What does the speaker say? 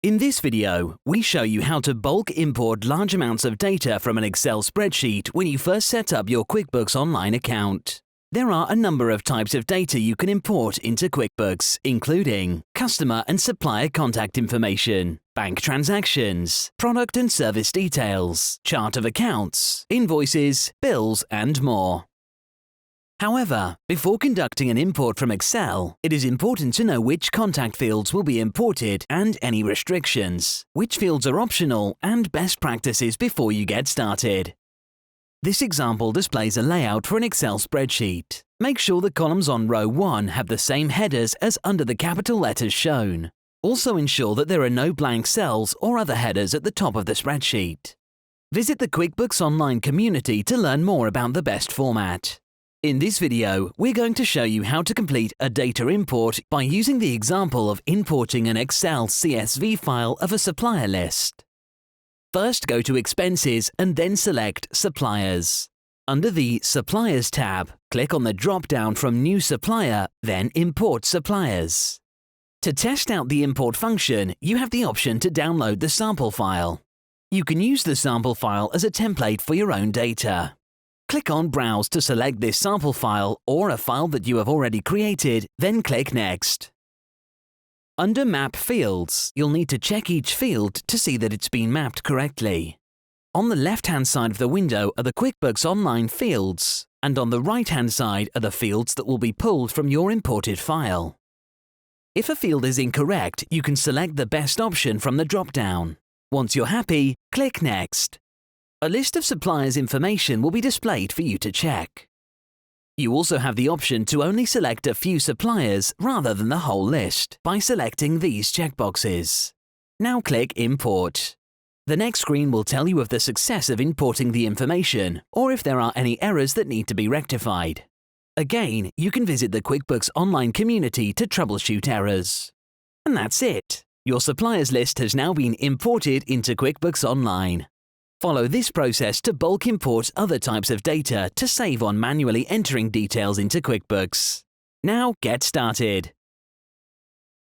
In this video, we show you how to bulk import large amounts of data from an Excel spreadsheet when you first set up your QuickBooks Online account. There are a number of types of data you can import into QuickBooks, including customer and supplier contact information, bank transactions, product and service details, chart of accounts, invoices, bills, and more. However, before conducting an import from Excel, it is important to know which contact fields will be imported and any restrictions, which fields are optional, and best practices before you get started. This example displays a layout for an Excel spreadsheet. Make sure the columns on row 1 have the same headers as under the capital letters shown. Also ensure that there are no blank cells or other headers at the top of the spreadsheet. Visit the QuickBooks Online community to learn more about the best format. In this video, we're going to show you how to complete a data import by using the example of importing an Excel CSV file of a supplier list. First, go to Expenses and then select Suppliers. Under the Suppliers tab, click on the drop-down from New Supplier, then Import Suppliers. To test out the import function, you have the option to download the sample file. You can use the sample file as a template for your own data. Click on Browse to select this sample file or a file that you have already created, then click Next. Under Map Fields, you'll need to check each field to see that it's been mapped correctly. On the left-hand side of the window are the QuickBooks Online fields, and on the right-hand side are the fields that will be pulled from your imported file. If a field is incorrect, you can select the best option from the drop-down. Once you're happy, click Next. A list of suppliers' information will be displayed for you to check. You also have the option to only select a few suppliers rather than the whole list by selecting these checkboxes. Now click Import. The next screen will tell you of the success of importing the information or if there are any errors that need to be rectified. Again, you can visit the QuickBooks Online community to troubleshoot errors. And that's it. Your suppliers list has now been imported into QuickBooks Online. Follow this process to bulk import other types of data to save on manually entering details into QuickBooks. Now get started.